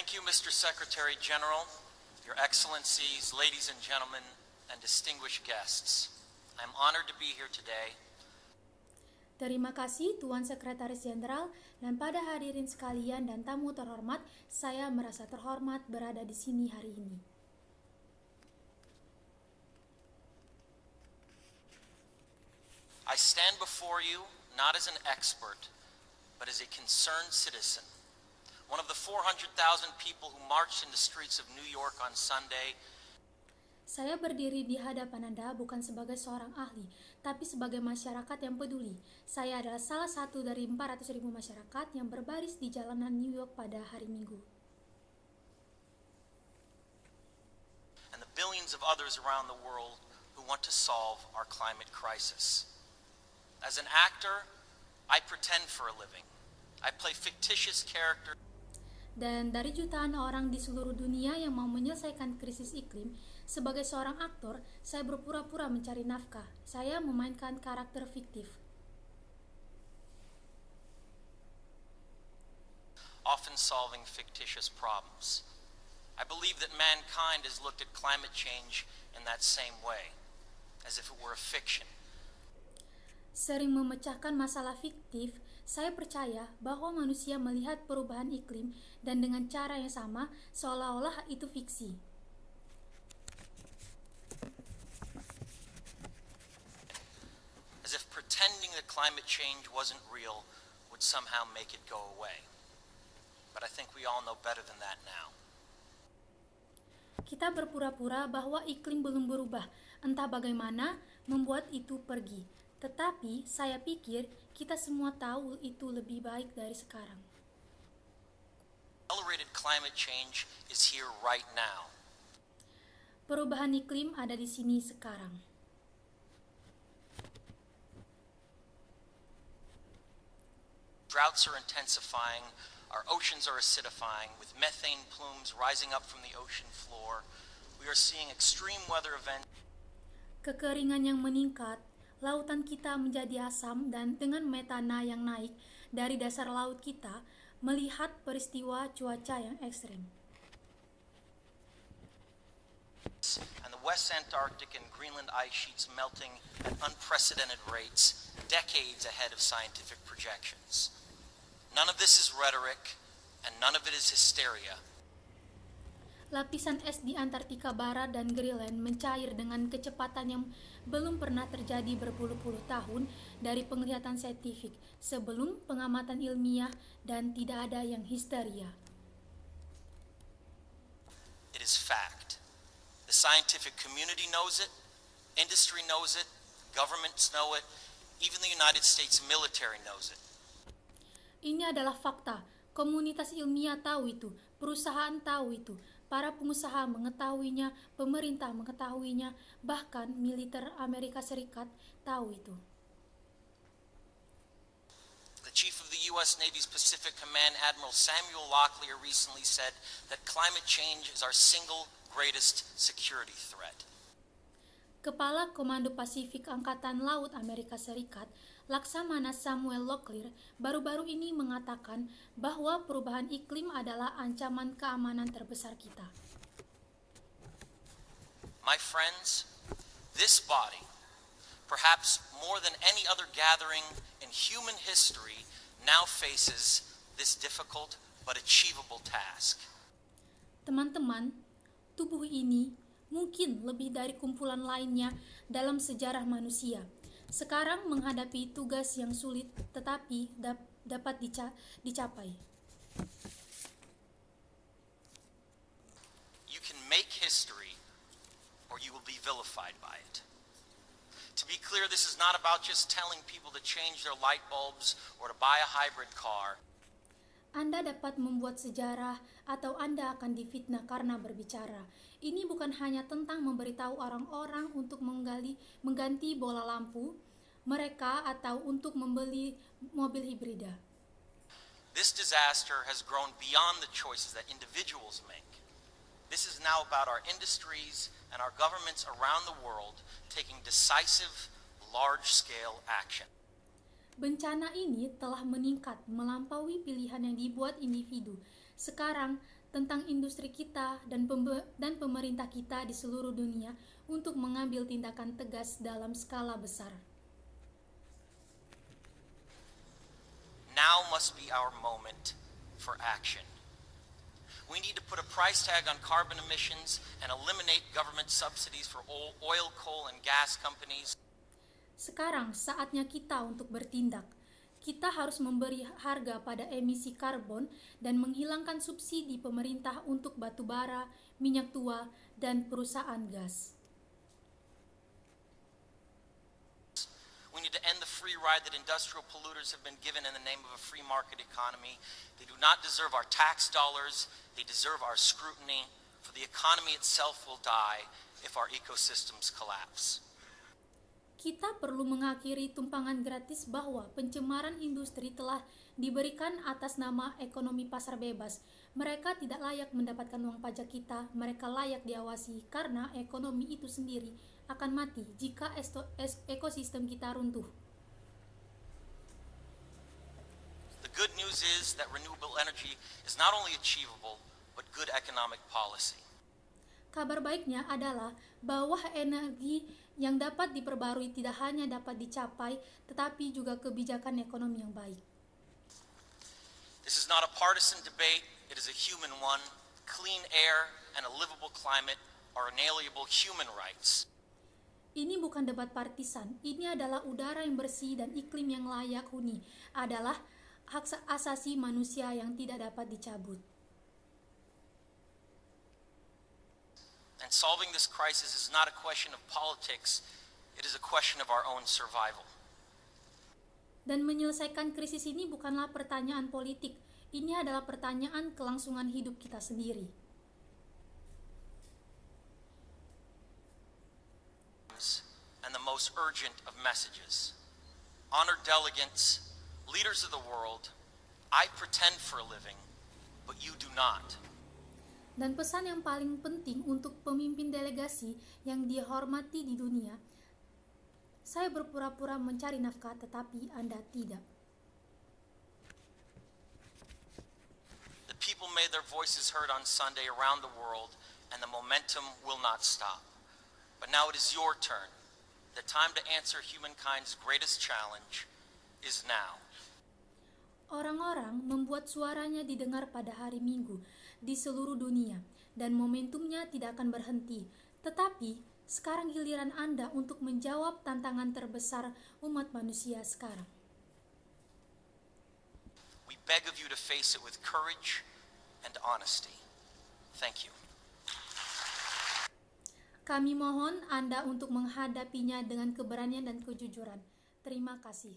Thank you, Mr. Secretary General, Your Excellencies, ladies and gentlemen, and distinguished guests. I'm honored to be here today. Terima kasih Tuan Sekretaris Jenderal, dan pada hadirin sekalian dan tamu terhormat, saya merasa terhormat berada di sini hari ini. I stand before you not as an expert, but as a concerned citizen. One of the 400,000 people who marched in the streets of New York on Sunday. Saya berdiri di hadapan Anda bukan sebagai seorang ahli, tapi sebagai masyarakat yang peduli. Saya adalah salah satu dari 400.000 masyarakat yang berbaris di jalanan New York pada hari Minggu. And the billions of others around the world who want to solve our climate crisis. As an actor, I pretend for a living. I play fictitious characters. Dan dari jutaan orang di seluruh dunia yang mau menyelesaikan krisis iklim, sebagai seorang aktor, saya berpura-pura mencari nafkah. Saya memainkan karakter fiktif. Often solving fictitious problems. I believe that mankind has looked at climate change in that same way, as if it were a fiction. Sering memecahkan masalah fiktif, saya percaya bahwa manusia melihat perubahan iklim dan dengan cara yang sama, seolah-olah itu fiksi. As if pretending that climate change wasn't real would somehow make it go away. But I think we all know better than that now. Kita berpura-pura bahwa iklim belum berubah, entah bagaimana membuat itu pergi. Tetapi saya pikir kita semua tahu itu lebih baik dari sekarang. Accelerated climate change is here right now. Perubahan iklim ada di sini sekarang. Droughts are intensifying, our oceans are acidifying, with methane plumes rising up from the ocean floor. We are seeing extreme weather events. Kekeringan yang meningkat, lautan kita menjadi asam, dan dengan metana yang naik dari dasar laut kita, melihat peristiwa cuaca yang ekstrem. And the West Antarctic and Greenland ice sheets melting at unprecedented rates, decades ahead of scientific projections. None of this is rhetoric, and none of it is hysteria. Lapisan es di Antartika Barat dan Greenland mencair dengan kecepatan yang belum pernah terjadi berpuluh-puluh tahun dari penglihatan saintifik sebelum pengamatan ilmiah, dan tidak ada yang histeria. It is fact. The scientific community knows it, industry knows it, governments know it, even the United States military knows it. Ini adalah fakta. Komunitas ilmiah tahu itu, perusahaan tahu itu, para pengusaha mengetahuinya, pemerintah mengetahuinya, bahkan militer Amerika Serikat tahu itu. The Chief of the U.S. Navy's Pacific Command, Admiral Samuel Locklear, recently said that climate change is our single greatest security threat. Kepala Komando Pasifik Angkatan Laut Amerika Serikat, Laksamana Samuel Locklear, baru-baru ini mengatakan bahwa perubahan iklim adalah ancaman keamanan terbesar kita. My friends, this body, perhaps more than any other gathering in human history, now faces this difficult but achievable task. Teman-teman, tubuh ini mungkin lebih dari kumpulan lainnya dalam sejarah manusia. Sekarang menghadapi tugas yang sulit tetapi dapat dicapai. You can make history or you will be vilified by it. To be clear, this is not about just telling people to change their light bulbs or to buy a hybrid car. Anda dapat membuat sejarah atau Anda akan difitnah karena berbicara. Ini bukan hanya tentang memberitahu orang-orang untuk mengganti bola lampu mereka atau untuk membeli mobil hibrida. This disaster has grown beyond the choices that individuals make. This is now about our industries and our governments around the world taking decisive, large-scale action. Bencana ini telah meningkat melampaui pilihan yang dibuat individu. Sekarang tentang industri kita dan pemerintah kita di seluruh dunia untuk mengambil tindakan tegas dalam skala besar. Now must be our moment for action. We need to put a price tag on carbon emissions and eliminate government subsidies for oil, coal, and gas companies. Sekarang saatnya kita untuk bertindak. Kita harus memberi harga pada emisi karbon dan menghilangkan subsidi pemerintah untuk batu bara, minyak tua, dan perusahaan gas. We need to end the free ride that industrial polluters have been given in the name of a free market economy. They do not deserve our tax dollars. They deserve our scrutiny, for the economy itself will die if our ecosystems collapse. Kita perlu mengakhiri tumpangan gratis bahwa pencemaran industri telah diberikan atas nama ekonomi pasar bebas. Mereka tidak layak mendapatkan uang pajak kita, mereka layak diawasi karena ekonomi itu sendiri akan mati jika ekosistem kita runtuh. The good news is that renewable energy is not only achievable, but good economic policy. Kabar baiknya adalah bahwa energi yang dapat diperbarui tidak hanya dapat dicapai, tetapi juga kebijakan ekonomi yang baik. This is not a partisan debate, it is a human one. Clean air and a livable climate are inalienable human rights. Ini bukan debat partisan, ini adalah udara yang bersih dan iklim yang layak huni, adalah hak asasi manusia yang tidak dapat dicabut. And solving this crisis is not a question of politics, it is a question of our own survival. Dan menyelesaikan krisis ini bukanlah pertanyaan politik, ini adalah pertanyaan kelangsungan hidup kita sendiri. And the most urgent of messages. Honored delegates, leaders of the world, I pretend for a living, but you do not. Dan pesan yang paling penting untuk pemimpin delegasi yang dihormati di dunia, saya berpura-pura mencari nafkah tetapi Anda tidak. The people made their voices heard on Sunday around the world, and the momentum will not stop. But now it is your turn. The time to answer humankind's greatest challenge is now. Orang-orang membuat suaranya didengar pada hari Minggu di seluruh dunia, dan momentumnya tidak akan berhenti. Tetapi, sekarang giliran Anda untuk menjawab tantangan terbesar umat manusia sekarang. We beg of you to face it with courage and honesty. Thank you. Kami mohon Anda untuk menghadapinya dengan keberanian dan kejujuran. Terima kasih.